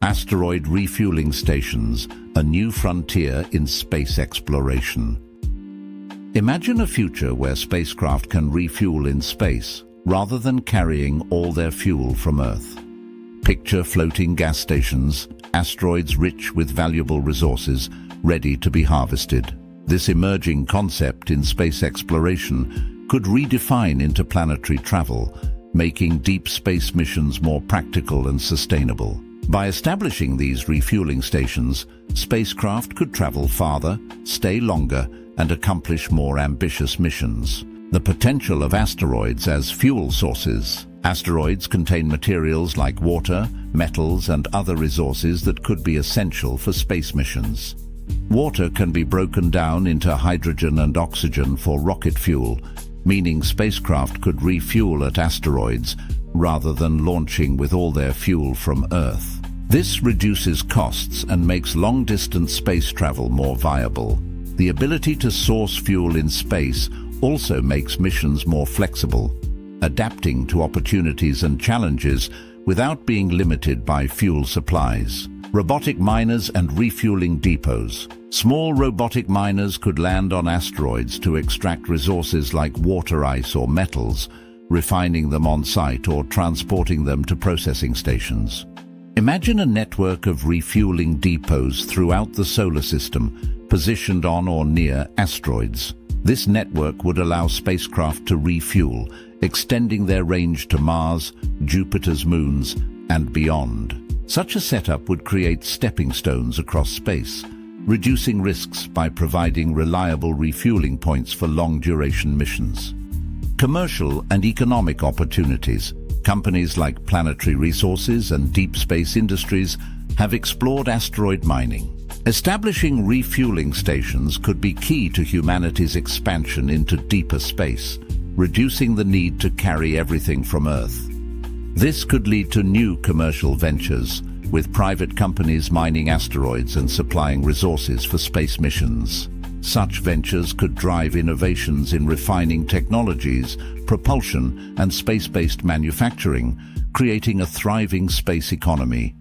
Asteroid refueling stations, a new frontier in space exploration. Imagine a future where spacecraft can refuel in space, rather than carrying all their fuel from Earth. Picture floating gas stations, asteroids rich with valuable resources, ready to be harvested. This emerging concept in space exploration could redefine interplanetary travel, making deep space missions more practical and sustainable. By establishing these refueling stations, spacecraft could travel farther, stay longer, and accomplish more ambitious missions. The potential of asteroids as fuel sources. Asteroids contain materials like water, metals, and other resources that could be essential for space missions. Water can be broken down into hydrogen and oxygen for rocket fuel, meaning spacecraft could refuel at asteroids rather than launching with all their fuel from Earth. This reduces costs and makes long-distance space travel more viable. The ability to source fuel in space also makes missions more flexible, adapting to opportunities and challenges without being limited by fuel supplies. Robotic miners and refueling depots. Small robotic miners could land on asteroids to extract resources like water ice or metals, refining them on site or transporting them to processing stations. Imagine a network of refueling depots throughout the solar system, positioned on or near asteroids. This network would allow spacecraft to refuel, extending their range to Mars, Jupiter's moons, and beyond. Such a setup would create stepping stones across space, reducing risks by providing reliable refueling points for long-duration missions. Commercial and economic opportunities. Companies like Planetary Resources and Deep Space Industries have explored asteroid mining. Establishing refueling stations could be key to humanity's expansion into deeper space, reducing the need to carry everything from Earth. This could lead to new commercial ventures, with private companies mining asteroids and supplying resources for space missions. Such ventures could drive innovations in refining technologies, propulsion, and space-based manufacturing, creating a thriving space economy.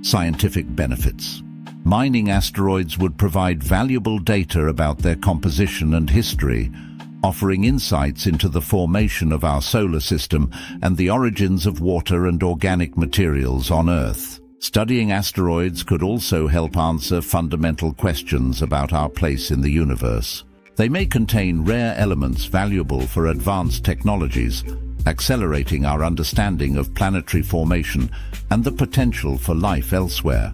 Scientific benefits. Mining asteroids would provide valuable data about their composition and history, offering insights into the formation of our solar system and the origins of water and organic materials on Earth. Studying asteroids could also help answer fundamental questions about our place in the universe. They may contain rare elements valuable for advanced technologies, accelerating our understanding of planetary formation and the potential for life elsewhere.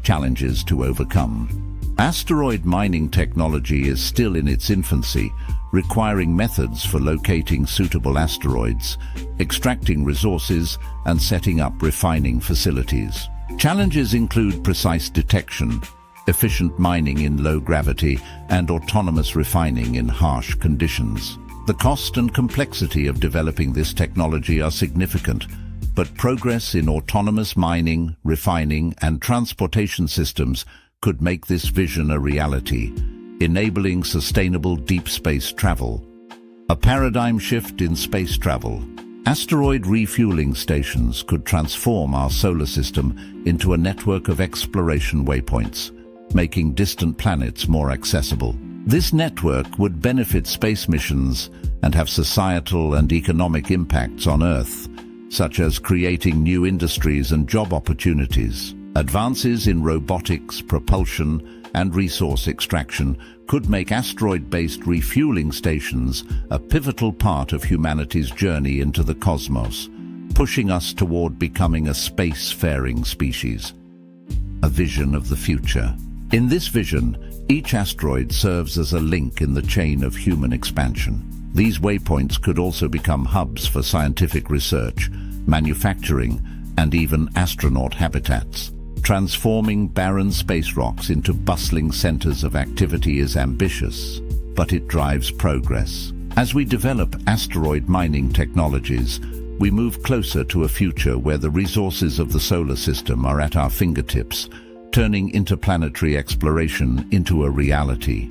Challenges to overcome. Asteroid mining technology is still in its infancy, requiring methods for locating suitable asteroids, extracting resources, and setting up refining facilities. Challenges include precise detection, efficient mining in low gravity, and autonomous refining in harsh conditions. The cost and complexity of developing this technology are significant, but progress in autonomous mining, refining, and transportation systems could make this vision a reality, enabling sustainable deep space travel. A paradigm shift in space travel. Asteroid refueling stations could transform our solar system into a network of exploration waypoints, making distant planets more accessible. This network would benefit space missions and have societal and economic impacts on Earth, such as creating new industries and job opportunities. Advances in robotics, propulsion, and resource extraction could make asteroid-based refueling stations a pivotal part of humanity's journey into the cosmos, pushing us toward becoming a space-faring species. A vision of the future. In this vision, each asteroid serves as a link in the chain of human expansion. These waypoints could also become hubs for scientific research, manufacturing, and even astronaut habitats. Transforming barren space rocks into bustling centers of activity is ambitious, but it drives progress. As we develop asteroid mining technologies, we move closer to a future where the resources of the solar system are at our fingertips, turning interplanetary exploration into a reality.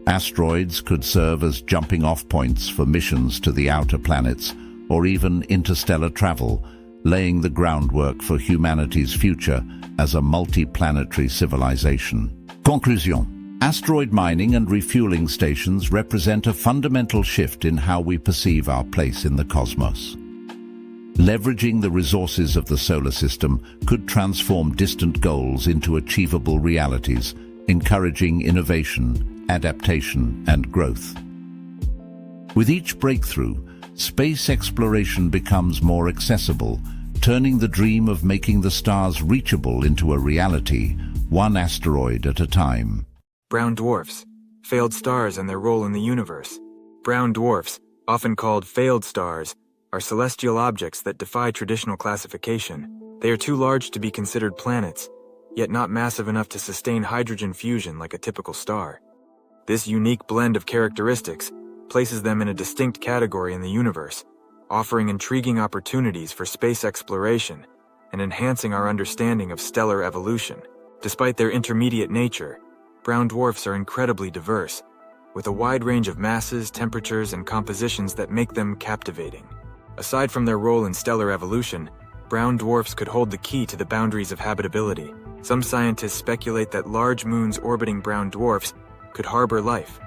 Asteroids could serve as jumping-off points for missions to the outer planets or even interstellar travel, laying the groundwork for humanity's future as a multi-planetary civilization. Conclusion. Asteroid mining and refueling stations represent a fundamental shift in how we perceive our place in the cosmos. Leveraging the resources of the solar system could transform distant goals into achievable realities, encouraging innovation, adaptation, and growth. With each breakthrough, space exploration becomes more accessible, turning the dream of making the stars reachable into a reality, one asteroid at a time. Brown dwarfs, failed stars and their role in the universe. Brown dwarfs, often called failed stars, are celestial objects that defy traditional classification. They are too large to be considered planets, yet not massive enough to sustain hydrogen fusion like a typical star. This unique blend of characteristics places them in a distinct category in the universe, offering intriguing opportunities for space exploration and enhancing our understanding of stellar evolution. Despite their intermediate nature, brown dwarfs are incredibly diverse, with a wide range of masses, temperatures, and compositions that make them captivating. Aside from their role in stellar evolution, brown dwarfs could hold the key to the boundaries of habitability. Some scientists speculate that large moons orbiting brown dwarfs could harbor life,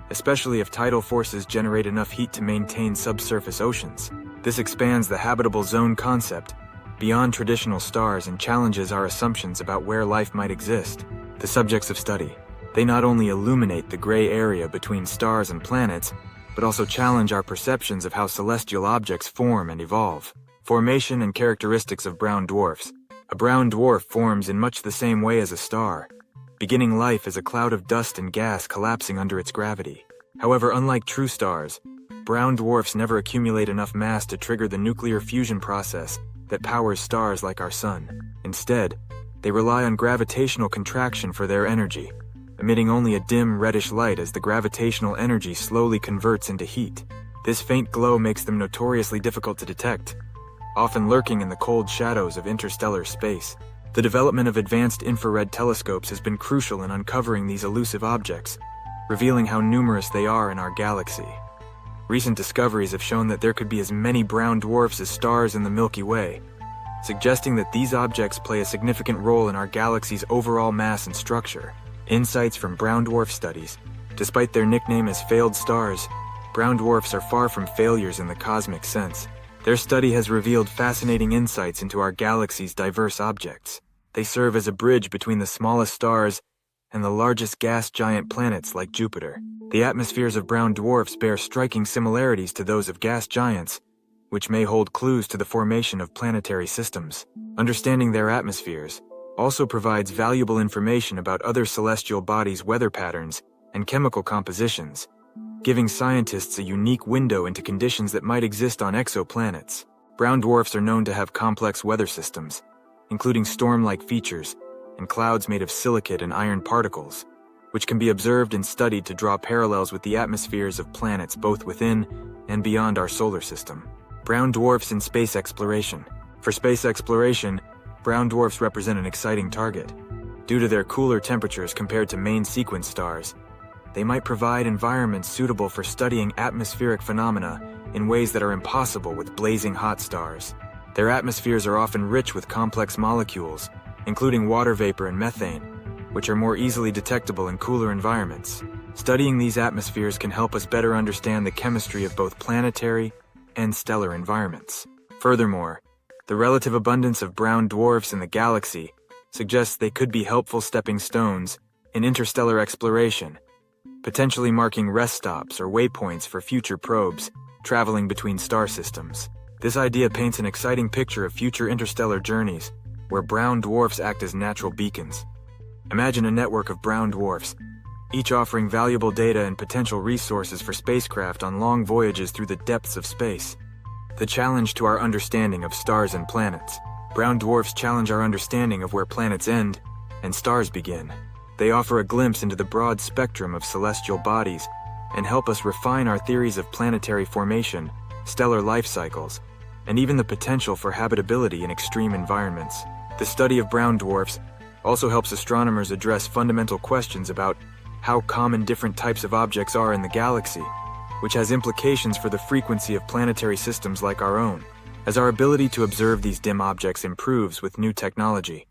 especially if tidal forces generate enough heat to maintain subsurface oceans. This expands the habitable zone concept beyond traditional stars and challenges our assumptions about where life might exist. The subjects of study. They not only illuminate the gray area between stars and planets, but also challenge our perceptions of how celestial objects form and evolve. Formation and characteristics of brown dwarfs. A brown dwarf forms in much the same way as a star, beginning life as a cloud of dust and gas collapsing under its gravity. However, unlike true stars, brown dwarfs never accumulate enough mass to trigger the nuclear fusion process that powers stars like our sun. Instead, they rely on gravitational contraction for their energy, emitting only a dim reddish light as the gravitational energy slowly converts into heat. This faint glow makes them notoriously difficult to detect, often lurking in the cold shadows of interstellar space. The development of advanced infrared telescopes has been crucial in uncovering these elusive objects, revealing how numerous they are in our galaxy. Recent discoveries have shown that there could be as many brown dwarfs as stars in the Milky Way, suggesting that these objects play a significant role in our galaxy's overall mass and structure. Insights from brown dwarf studies. Despite their nickname as failed stars, brown dwarfs are far from failures in the cosmic sense. Their study has revealed fascinating insights into our galaxy's diverse objects. They serve as a bridge between the smallest stars and the largest gas giant planets like Jupiter. The atmospheres of brown dwarfs bear striking similarities to those of gas giants, which may hold clues to the formation of planetary systems. Understanding their atmospheres also provides valuable information about other celestial bodies' weather patterns and chemical compositions, giving scientists a unique window into conditions that might exist on exoplanets. Brown dwarfs are known to have complex weather systems, including storm-like features and clouds made of silicate and iron particles, which can be observed and studied to draw parallels with the atmospheres of planets both within and beyond our solar system. Brown dwarfs in space exploration. For space exploration, brown dwarfs represent an exciting target. Due to their cooler temperatures compared to main sequence stars, they might provide environments suitable for studying atmospheric phenomena in ways that are impossible with blazing hot stars. Their atmospheres are often rich with complex molecules, including water vapor and methane, which are more easily detectable in cooler environments. Studying these atmospheres can help us better understand the chemistry of both planetary and stellar environments. Furthermore, the relative abundance of brown dwarfs in the galaxy suggests they could be helpful stepping stones in interstellar exploration, potentially marking rest stops or waypoints for future probes traveling between star systems. This idea paints an exciting picture of future interstellar journeys where brown dwarfs act as natural beacons. Imagine a network of brown dwarfs, each offering valuable data and potential resources for spacecraft on long voyages through the depths of space. The challenge to our understanding of stars and planets. Brown dwarfs challenge our understanding of where planets end and stars begin. They offer a glimpse into the broad spectrum of celestial bodies and help us refine our theories of planetary formation, stellar life cycles, and even the potential for habitability in extreme environments. The study of brown dwarfs also helps astronomers address fundamental questions about how common different types of objects are in the galaxy, which has implications for the frequency of planetary systems like our own. As our ability to observe these dim objects improves with new technology,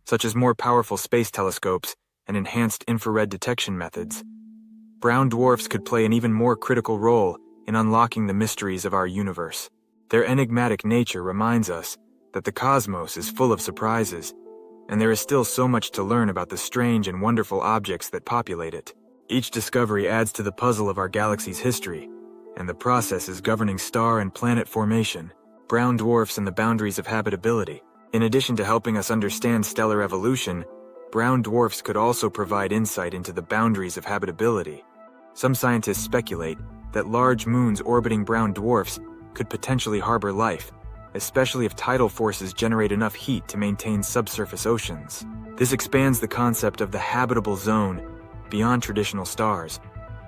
such as more powerful space telescopes and enhanced infrared detection methods. Brown dwarfs could play an even more critical role in unlocking the mysteries of our universe. Their enigmatic nature reminds us that the cosmos is full of surprises, and there is still so much to learn about the strange and wonderful objects that populate it. Each discovery adds to the puzzle of our galaxy's history, and the processes governing star and planet formation, brown dwarfs and the boundaries of habitability. In addition to helping us understand stellar evolution, brown dwarfs could also provide insight into the boundaries of habitability. Some scientists speculate that large moons orbiting brown dwarfs could potentially harbor life, especially if tidal forces generate enough heat to maintain subsurface oceans. This expands the concept of the habitable zone beyond traditional stars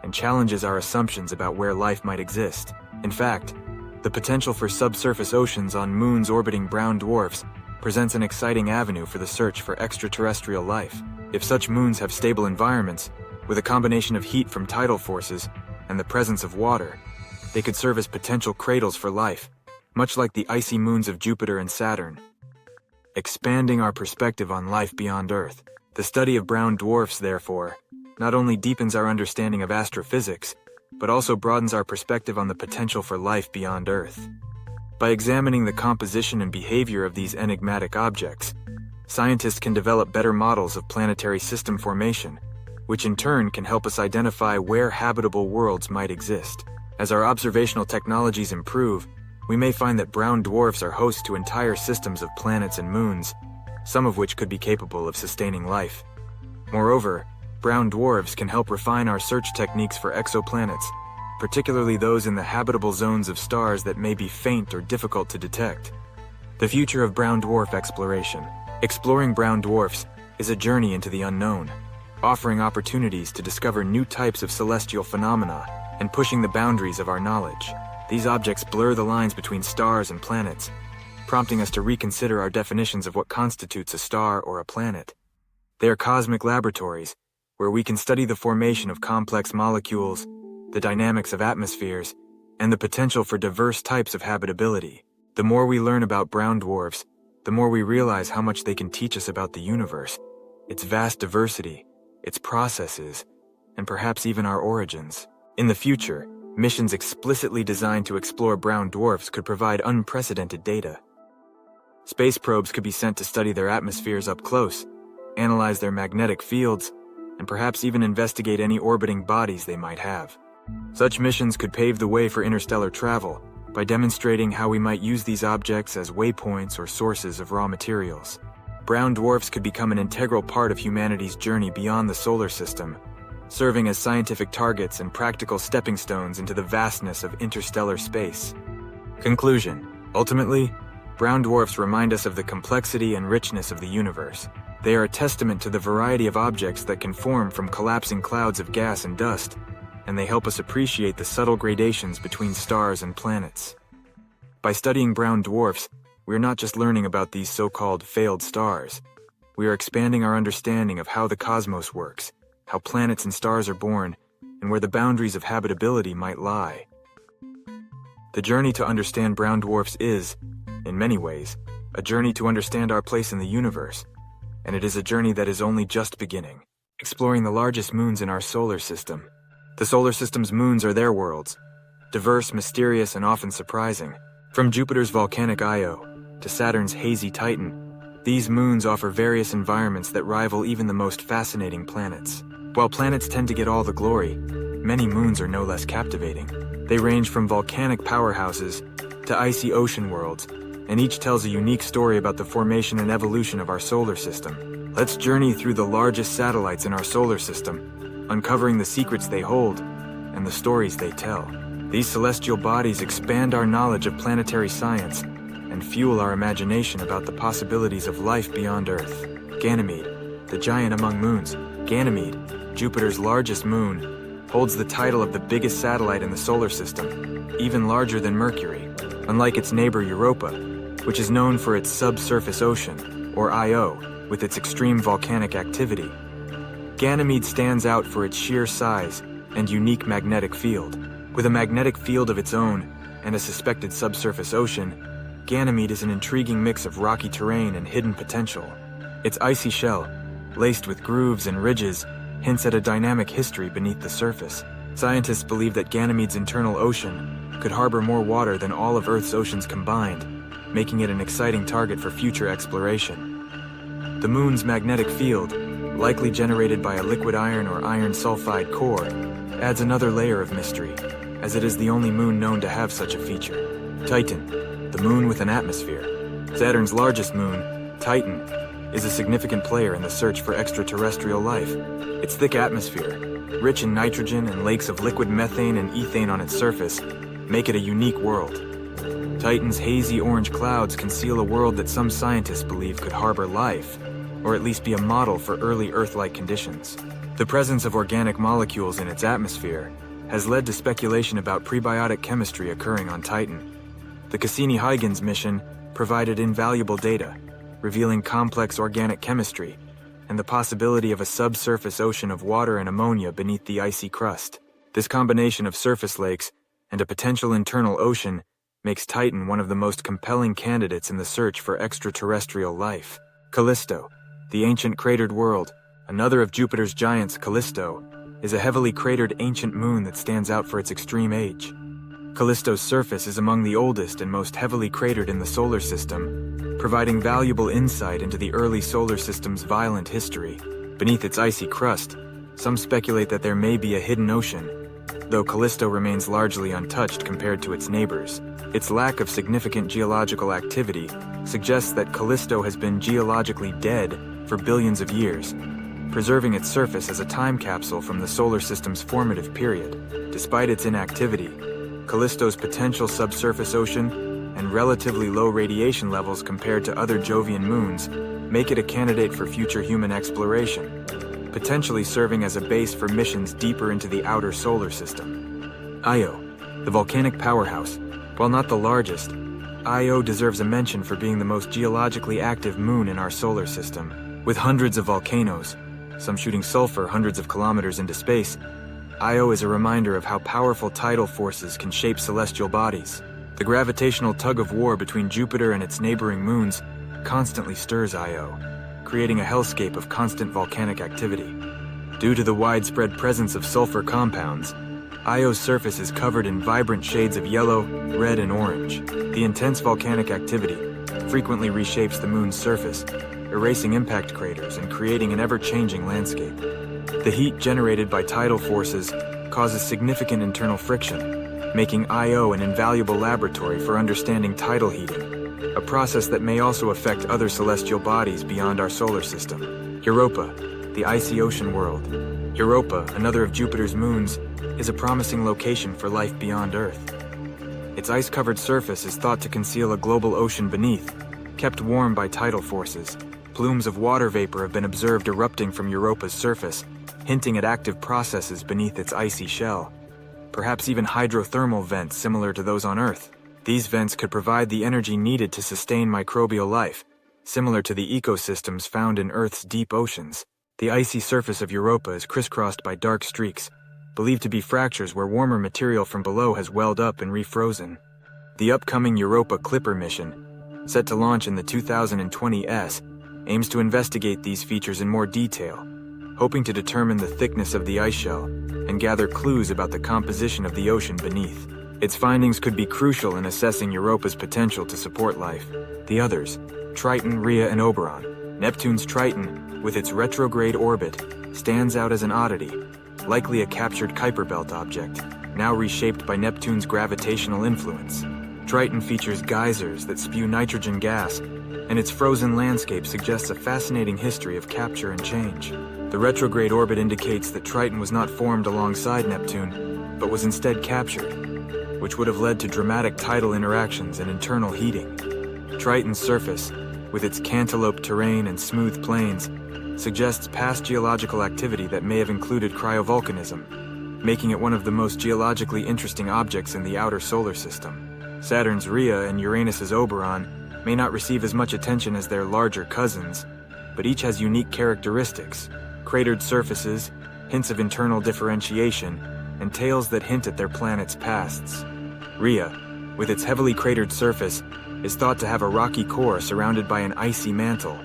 and challenges our assumptions about where life might exist. In fact, the potential for subsurface oceans on moons orbiting brown dwarfs presents an exciting avenue for the search for extraterrestrial life. If such moons have stable environments, with a combination of heat from tidal forces and the presence of water, they could serve as potential cradles for life, much like the icy moons of Jupiter and Saturn. Expanding our perspective on life beyond Earth, the study of brown dwarfs, therefore, not only deepens our understanding of astrophysics, but also broadens our perspective on the potential for life beyond Earth. By examining the composition and behavior of these enigmatic objects, scientists can develop better models of planetary system formation, which in turn can help us identify where habitable worlds might exist. As our observational technologies improve, we may find that brown dwarfs are host to entire systems of planets and moons, some of which could be capable of sustaining life. Moreover, brown dwarfs can help refine our search techniques for exoplanets, particularly those in the habitable zones of stars that may be faint or difficult to detect. The future of brown dwarf exploration. Exploring brown dwarfs is a journey into the unknown, offering opportunities to discover new types of celestial phenomena and pushing the boundaries of our knowledge. These objects blur the lines between stars and planets, prompting us to reconsider our definitions of what constitutes a star or a planet. They are cosmic laboratories, where we can study the formation of complex molecules, the dynamics of atmospheres, and the potential for diverse types of habitability. The more we learn about brown dwarfs, the more we realize how much they can teach us about the universe, its vast diversity, its processes, and perhaps even our origins. In the future, missions explicitly designed to explore brown dwarfs could provide unprecedented data. Space probes could be sent to study their atmospheres up close, analyze their magnetic fields, and perhaps even investigate any orbiting bodies they might have. Such missions could pave the way for interstellar travel by demonstrating how we might use these objects as waypoints or sources of raw materials. Brown dwarfs could become an integral part of humanity's journey beyond the solar system, serving as scientific targets and practical stepping stones into the vastness of interstellar space. Conclusion. Ultimately, brown dwarfs remind us of the complexity and richness of the universe. They are a testament to the variety of objects that can form from collapsing clouds of gas and dust, and they help us appreciate the subtle gradations between stars and planets. By studying brown dwarfs, we are not just learning about these so-called failed stars. We are expanding our understanding of how the cosmos works, how planets and stars are born, and where the boundaries of habitability might lie. The journey to understand brown dwarfs is, in many ways, a journey to understand our place in the universe, and it is a journey that is only just beginning. Exploring the largest moons in our solar system. The solar system's moons are their worlds, diverse, mysterious, and often surprising. From Jupiter's volcanic Io to Saturn's hazy Titan, these moons offer various environments that rival even the most fascinating planets. While planets tend to get all the glory, many moons are no less captivating. They range from volcanic powerhouses to icy ocean worlds, and each tells a unique story about the formation and evolution of our solar system. Let's journey through the largest satellites in our solar system, uncovering the secrets they hold and the stories they tell. These celestial bodies expand our knowledge of planetary science and fuel our imagination about the possibilities of life beyond Earth. Ganymede, the giant among moons. Ganymede, Jupiter's largest moon, holds the title of the biggest satellite in the solar system, even larger than Mercury. Unlike its neighbor Europa, which is known for its subsurface ocean, or Io, with its extreme volcanic activity, Ganymede stands out for its sheer size and unique magnetic field. With a magnetic field of its own and a suspected subsurface ocean, Ganymede is an intriguing mix of rocky terrain and hidden potential. Its icy shell, laced with grooves and ridges, hints at a dynamic history beneath the surface. Scientists believe that Ganymede's internal ocean could harbor more water than all of Earth's oceans combined, making it an exciting target for future exploration. The moon's magnetic field, likely generated by a liquid iron or iron sulfide core, adds another layer of mystery, as it is the only moon known to have such a feature. Titan, the moon with an atmosphere. Saturn's largest moon, Titan, is a significant player in the search for extraterrestrial life. Its thick atmosphere, rich in nitrogen and lakes of liquid methane and ethane on its surface, make it a unique world. Titan's hazy orange clouds conceal a world that some scientists believe could harbor life, or at least be a model for early Earth-like conditions. The presence of organic molecules in its atmosphere has led to speculation about prebiotic chemistry occurring on Titan. The Cassini-Huygens mission provided invaluable data, revealing complex organic chemistry and the possibility of a subsurface ocean of water and ammonia beneath the icy crust. This combination of surface lakes and a potential internal ocean makes Titan one of the most compelling candidates in the search for extraterrestrial life. Callisto, the ancient cratered world, another of Jupiter's giants. Callisto is a heavily cratered ancient moon that stands out for its extreme age. Callisto's surface is among the oldest and most heavily cratered in the solar system, providing valuable insight into the early solar system's violent history. Beneath its icy crust, some speculate that there may be a hidden ocean, though Callisto remains largely untouched compared to its neighbors. Its lack of significant geological activity suggests that Callisto has been geologically dead for billions of years, preserving its surface as a time capsule from the solar system's formative period. Despite its inactivity, Callisto's potential subsurface ocean and relatively low radiation levels compared to other Jovian moons make it a candidate for future human exploration, potentially serving as a base for missions deeper into the outer solar system. Io, the volcanic powerhouse. While not the largest, Io deserves a mention for being the most geologically active moon in our solar system. With hundreds of volcanoes, some shooting sulfur hundreds of kilometers into space, Io is a reminder of how powerful tidal forces can shape celestial bodies. The gravitational tug-of-war between Jupiter and its neighboring moons constantly stirs Io, creating a hellscape of constant volcanic activity. Due to the widespread presence of sulfur compounds, Io's surface is covered in vibrant shades of yellow, red, and orange. The intense volcanic activity frequently reshapes the moon's surface, erasing impact craters and creating an ever-changing landscape. The heat generated by tidal forces causes significant internal friction, making Io an invaluable laboratory for understanding tidal heating, a process that may also affect other celestial bodies beyond our solar system. Europa, the icy ocean world. Europa, another of Jupiter's moons, is a promising location for life beyond Earth. Its ice-covered surface is thought to conceal a global ocean beneath, kept warm by tidal forces. Plumes of water vapor have been observed erupting from Europa's surface, hinting at active processes beneath its icy shell. Perhaps even hydrothermal vents similar to those on Earth. These vents could provide the energy needed to sustain microbial life, similar to the ecosystems found in Earth's deep oceans. The icy surface of Europa is crisscrossed by dark streaks, believed to be fractures where warmer material from below has welled up and refrozen. The upcoming Europa Clipper mission, set to launch in the 2020s, aims to investigate these features in more detail, hoping to determine the thickness of the ice shell and gather clues about the composition of the ocean beneath. Its findings could be crucial in assessing Europa's potential to support life. The others, Triton, Rhea, and Oberon. Neptune's Triton, with its retrograde orbit, stands out as an oddity, likely a captured Kuiper Belt object, now reshaped by Neptune's gravitational influence. Triton features geysers that spew nitrogen gas, and its frozen landscape suggests a fascinating history of capture and change. The retrograde orbit indicates that Triton was not formed alongside Neptune, but was instead captured, which would have led to dramatic tidal interactions and internal heating. Triton's surface, with its cantaloupe terrain and smooth plains, suggests past geological activity that may have included cryovolcanism, making it one of the most geologically interesting objects in the outer solar system. Saturn's Rhea and Uranus's Oberon may not receive as much attention as their larger cousins, but each has unique characteristics: cratered surfaces, hints of internal differentiation, and tales that hint at their planet's pasts. Rhea, with its heavily cratered surface, is thought to have a rocky core surrounded by an icy mantle,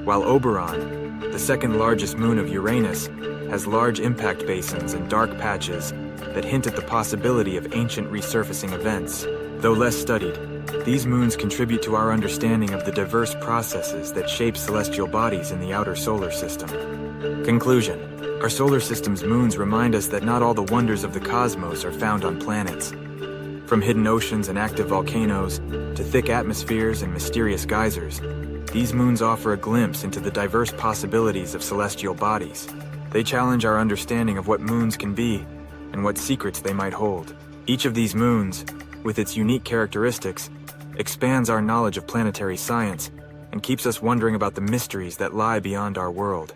while Oberon, the second largest moon of Uranus, has large impact basins and dark patches that hint at the possibility of ancient resurfacing events. Though less studied, these moons contribute to our understanding of the diverse processes that shape celestial bodies in the outer solar system. Conclusion: our solar system's moons remind us that not all the wonders of the cosmos are found on planets. From hidden oceans and active volcanoes to thick atmospheres and mysterious geysers, these moons offer a glimpse into the diverse possibilities of celestial bodies. They challenge our understanding of what moons can be and what secrets they might hold. Each of these moons, with its unique characteristics, expands our knowledge of planetary science and keeps us wondering about the mysteries that lie beyond our world.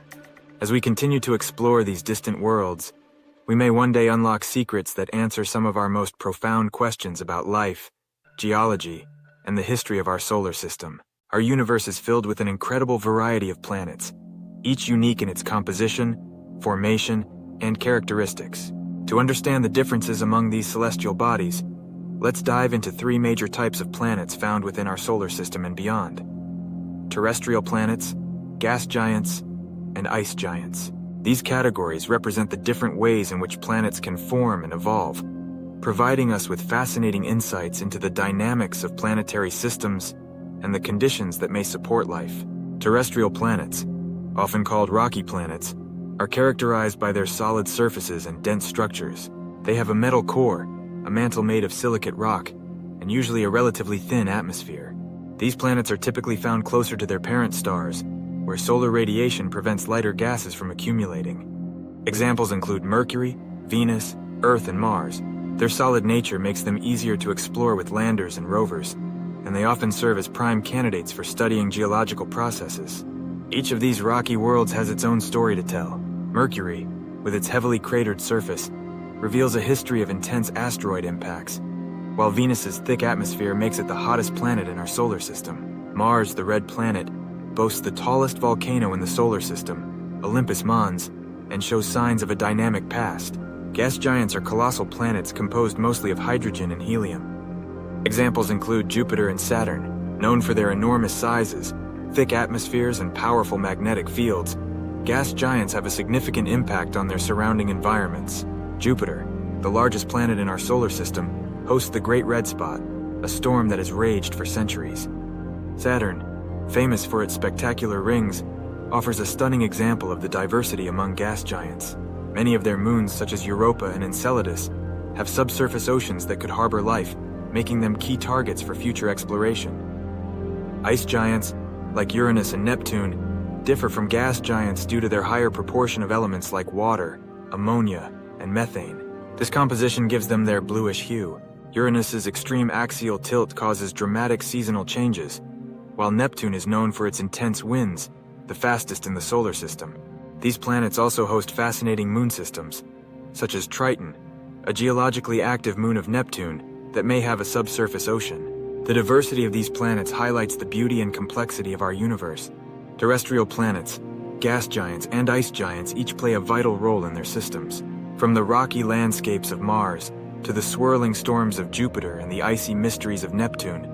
As we continue to explore these distant worlds, we may one day unlock secrets that answer some of our most profound questions about life, geology, and the history of our solar system. Our universe is filled with an incredible variety of planets, each unique in its composition, formation, and characteristics. To understand the differences among these celestial bodies, let's dive into 3 major types of planets found within our solar system and beyond: terrestrial planets, gas giants, and ice giants. These categories represent the different ways in which planets can form and evolve, providing us with fascinating insights into the dynamics of planetary systems and the conditions that may support life. Terrestrial planets, often called rocky planets, are characterized by their solid surfaces and dense structures. They have a metal core, a mantle made of silicate rock, and usually a relatively thin atmosphere. These planets are typically found closer to their parent stars, where solar radiation prevents lighter gases from accumulating. Examples include Mercury, Venus, Earth, and Mars. Their solid nature makes them easier to explore with landers and rovers, and they often serve as prime candidates for studying geological processes. Each of these rocky worlds has its own story to tell. Mercury, with its heavily cratered surface, reveals a history of intense asteroid impacts, while Venus's thick atmosphere makes it the hottest planet in our solar system. Mars, the red planet, boasts the tallest volcano in the solar system, Olympus Mons, and shows signs of a dynamic past. Gas giants are colossal planets composed mostly of hydrogen and helium. Examples include Jupiter and Saturn. Known for their enormous sizes, thick atmospheres, and powerful magnetic fields, gas giants have a significant impact on their surrounding environments. Jupiter, the largest planet in our solar system, hosts the Great Red Spot, a storm that has raged for centuries. Saturn, famous for its spectacular rings, offers a stunning example of the diversity among gas giants. Many of their moons, such as Europa and Enceladus, have subsurface oceans that could harbor life, making them key targets for future exploration. Ice giants, like Uranus and Neptune, differ from gas giants due to their higher proportion of elements like water, ammonia, and methane. This composition gives them their bluish hue. Uranus's extreme axial tilt causes dramatic seasonal changes, while Neptune is known for its intense winds, the fastest in the solar system. These planets also host fascinating moon systems, such as Triton, a geologically active moon of Neptune that may have a subsurface ocean. The diversity of these planets highlights the beauty and complexity of our universe. Terrestrial planets, gas giants, and ice giants each play a vital role in their systems. From the rocky landscapes of Mars to the swirling storms of Jupiter and the icy mysteries of Neptune,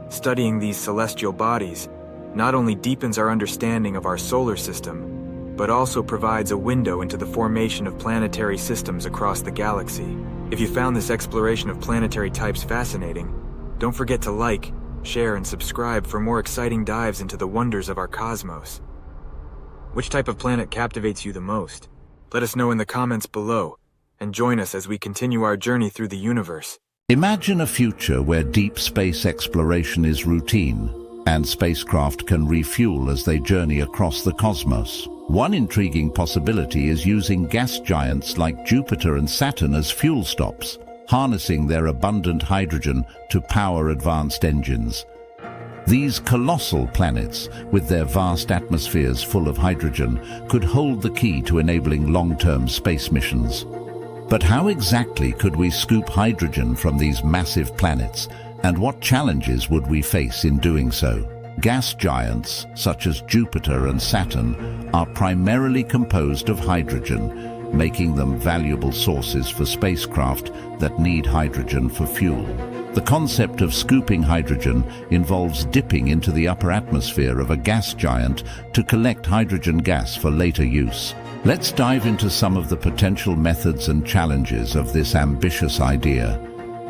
studying these celestial bodies not only deepens our understanding of our solar system, but also provides a window into the formation of planetary systems across the galaxy. If you found this exploration of planetary types fascinating, don't forget to like, share, and subscribe for more exciting dives into the wonders of our cosmos. Which type of planet captivates you the most? Let us know in the comments below, and join us as we continue our journey through the universe. Imagine a future where deep space exploration is routine, and spacecraft can refuel as they journey across the cosmos. One intriguing possibility is using gas giants like Jupiter and Saturn as fuel stops, harnessing their abundant hydrogen to power advanced engines. These colossal planets, with their vast atmospheres full of hydrogen, could hold the key to enabling long-term space missions. But how exactly could we scoop hydrogen from these massive planets, and what challenges would we face in doing so? Gas giants, such as Jupiter and Saturn, are primarily composed of hydrogen, making them valuable sources for spacecraft that need hydrogen for fuel. The concept of scooping hydrogen involves dipping into the upper atmosphere of a gas giant to collect hydrogen gas for later use. Let's dive into some of the potential methods and challenges of this ambitious idea,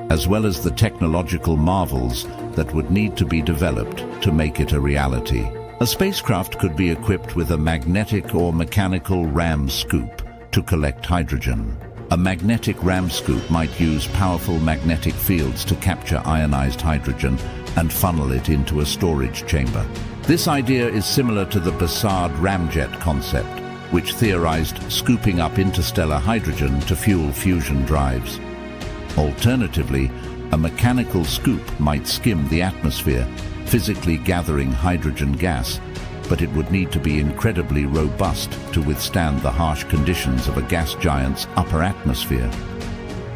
as well as the technological marvels that would need to be developed to make it a reality. A spacecraft could be equipped with a magnetic or mechanical ram scoop to collect hydrogen. A magnetic ram scoop might use powerful magnetic fields to capture ionized hydrogen and funnel it into a storage chamber. This idea is similar to the Bassard ramjet concept, which theorized scooping up interstellar hydrogen to fuel fusion drives. Alternatively, a mechanical scoop might skim the atmosphere, physically gathering hydrogen gas, but it would need to be incredibly robust to withstand the harsh conditions of a gas giant's upper atmosphere.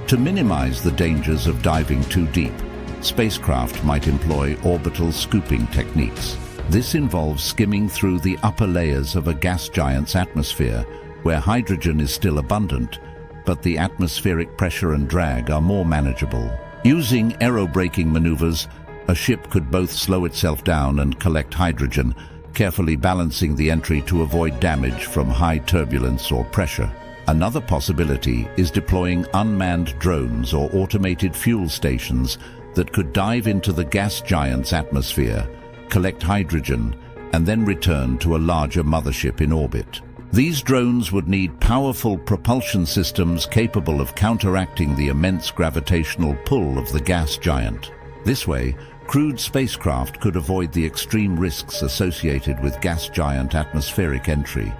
To minimize the dangers of diving too deep, spacecraft might employ orbital scooping techniques. This involves skimming through the upper layers of a gas giant's atmosphere, where hydrogen is still abundant, but the atmospheric pressure and drag are more manageable. Using aerobraking maneuvers, a ship could both slow itself down and collect hydrogen, carefully balancing the entry to avoid damage from high turbulence or pressure. Another possibility is deploying unmanned drones or automated fuel stations that could dive into the gas giant's atmosphere, collect hydrogen, and then return to a larger mothership in orbit. These drones would need powerful propulsion systems capable of counteracting the immense gravitational pull of the gas giant. This way, crewed spacecraft could avoid the extreme risks associated with gas giant atmospheric entry.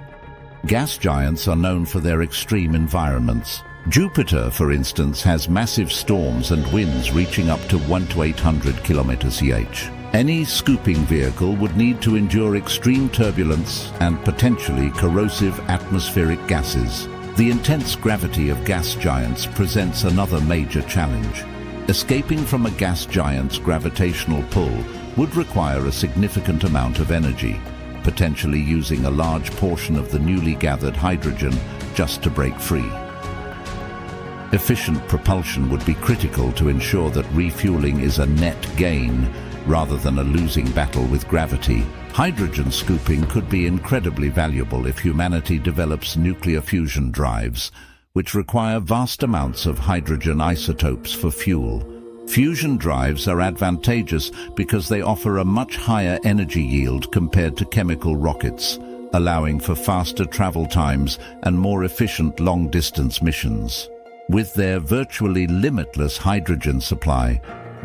Gas giants are known for their extreme environments. Jupiter, for instance, has massive storms and winds reaching up to 1 to 800 km/h. Any scooping vehicle would need to endure extreme turbulence and potentially corrosive atmospheric gases. The intense gravity of gas giants presents another major challenge. Escaping from a gas giant's gravitational pull would require a significant amount of energy, potentially using a large portion of the newly gathered hydrogen just to break free. Efficient propulsion would be critical to ensure that refueling is a net gain rather than a losing battle with gravity. Hydrogen scooping could be incredibly valuable if humanity develops nuclear fusion drives, which require vast amounts of hydrogen isotopes for fuel. Fusion drives are advantageous because they offer a much higher energy yield compared to chemical rockets, allowing for faster travel times and more efficient long-distance missions. With their virtually limitless hydrogen supply,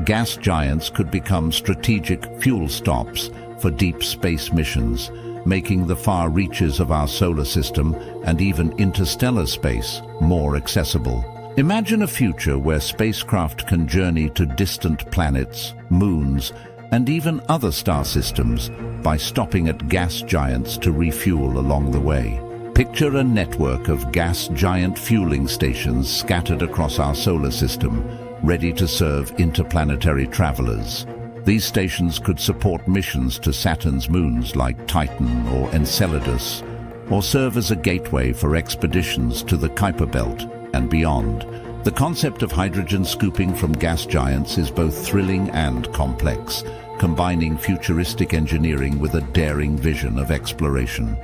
gas giants could become strategic fuel stops for deep space missions, making the far reaches of our solar system and even interstellar space more accessible. Imagine a future where spacecraft can journey to distant planets, moons, and even other star systems by stopping at gas giants to refuel along the way. Picture a network of gas giant fueling stations scattered across our solar system, ready to serve interplanetary travelers. These stations could support missions to Saturn's moons like Titan or Enceladus, or serve as a gateway for expeditions to the Kuiper Belt and beyond. The concept of hydrogen scooping from gas giants is both thrilling and complex, combining futuristic engineering with a daring vision of exploration.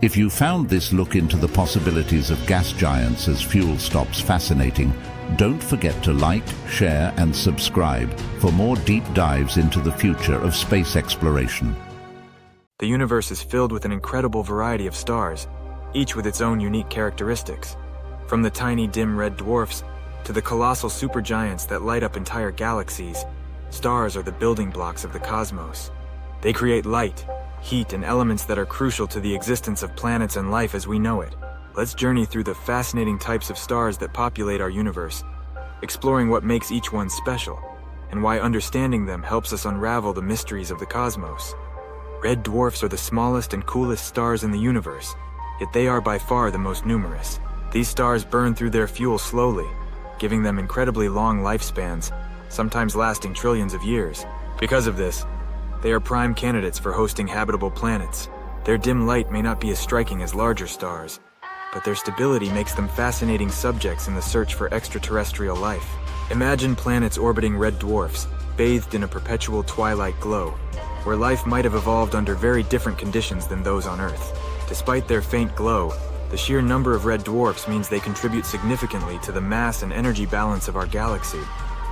If you found this look into the possibilities of gas giants as fuel stops fascinating, don't forget to like, share, and subscribe for more deep dives into the future of space exploration. The universe is filled with an incredible variety of stars, each with its own unique characteristics. From the tiny dim red dwarfs to the colossal supergiants that light up entire galaxies, stars are the building blocks of the cosmos. They create light, heat, and elements that are crucial to the existence of planets and life as we know it. Let's journey through the fascinating types of stars that populate our universe, exploring what makes each one special, and why understanding them helps us unravel the mysteries of the cosmos. Red dwarfs are the smallest and coolest stars in the universe, yet they are by far the most numerous. These stars burn through their fuel slowly, giving them incredibly long lifespans, sometimes lasting trillions of years. Because of this, they are prime candidates for hosting habitable planets. Their dim light may not be as striking as larger stars, but their stability makes them fascinating subjects in the search for extraterrestrial life. Imagine planets orbiting red dwarfs, bathed in a perpetual twilight glow, where life might have evolved under very different conditions than those on Earth. Despite their faint glow, the sheer number of red dwarfs means they contribute significantly to the mass and energy balance of our galaxy.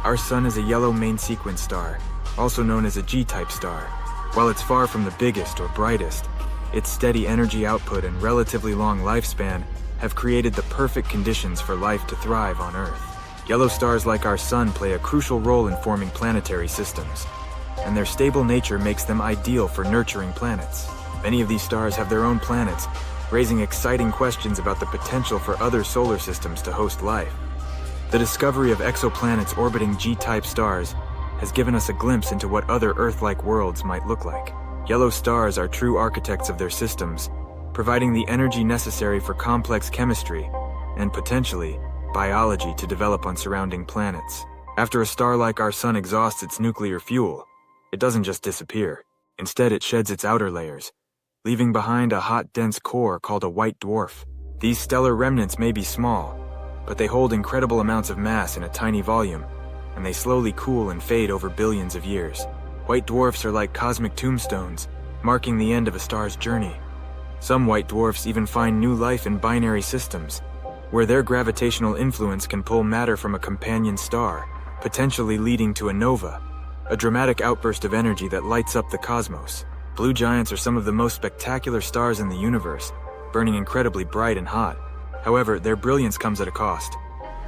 Our Sun is a yellow main sequence star, also known as a G-type star. While it's far from the biggest or brightest, its steady energy output and relatively long lifespan have created the perfect conditions for life to thrive on Earth. Yellow stars like our Sun play a crucial role in forming planetary systems, and their stable nature makes them ideal for nurturing planets. Many of these stars have their own planets, raising exciting questions about the potential for other solar systems to host life. The discovery of exoplanets orbiting G-type stars has given us a glimpse into what other Earth-like worlds might look like. Yellow stars are true architects of their systems, providing the energy necessary for complex chemistry and, potentially, biology to develop on surrounding planets. After a star like our Sun exhausts its nuclear fuel, it doesn't just disappear. Instead, it sheds its outer layers, leaving behind a hot, dense core called a white dwarf. These stellar remnants may be small, but they hold incredible amounts of mass in a tiny volume, and they slowly cool and fade over billions of years. White dwarfs are like cosmic tombstones, marking the end of a star's journey. Some white dwarfs even find new life in binary systems, where their gravitational influence can pull matter from a companion star, potentially leading to a nova, a dramatic outburst of energy that lights up the cosmos. Blue giants are some of the most spectacular stars in the universe, burning incredibly bright and hot. However, their brilliance comes at a cost.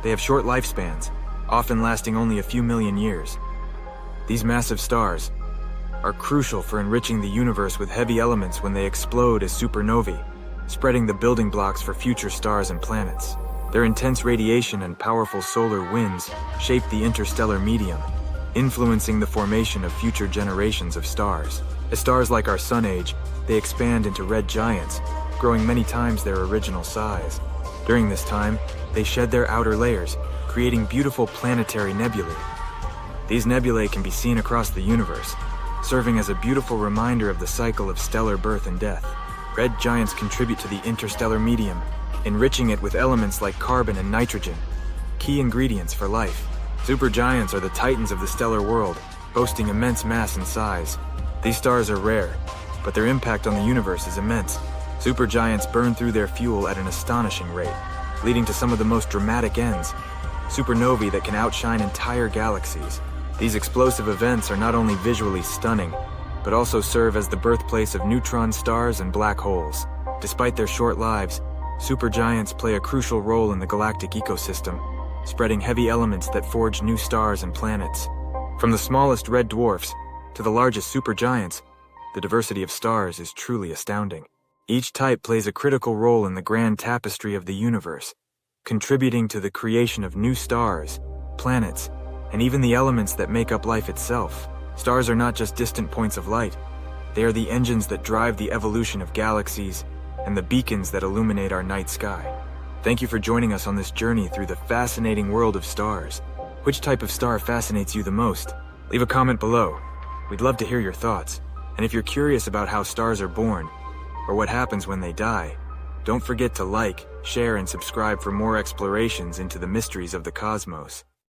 They have short lifespans, often lasting only a few million years. These massive stars are crucial for enriching the universe with heavy elements when they explode as supernovae, spreading the building blocks for future stars and planets. Their intense radiation and powerful solar winds shape the interstellar medium, influencing the formation of future generations of stars. As stars like our Sun age, they expand into red giants, growing many times their original size. During this time, they shed their outer layers, creating beautiful planetary nebulae. These nebulae can be seen across the universe, serving as a beautiful reminder of the cycle of stellar birth and death. Red giants contribute to the interstellar medium, enriching it with elements like carbon and nitrogen, key ingredients for life. Supergiants are the titans of the stellar world, boasting immense mass and size. These stars are rare, but their impact on the universe is immense. Supergiants burn through their fuel at an astonishing rate, leading to some of the most dramatic ends, supernovae that can outshine entire galaxies. These explosive events are not only visually stunning, but also serve as the birthplace of neutron stars and black holes. Despite their short lives, supergiants play a crucial role in the galactic ecosystem, spreading heavy elements that forge new stars and planets. From the smallest red dwarfs to the largest supergiants, the diversity of stars is truly astounding. Each type plays a critical role in the grand tapestry of the universe, contributing to the creation of new stars, planets, and even the elements that make up life itself. Stars are not just distant points of light. They are the engines that drive the evolution of galaxies and the beacons that illuminate our night sky. Thank you for joining us on this journey through the fascinating world of stars. Which type of star fascinates you the most? Leave a comment below. We'd love to hear your thoughts. And if you're curious about how stars are born, or what happens when they die, don't forget to like, share, and subscribe for more explorations into the mysteries of the cosmos.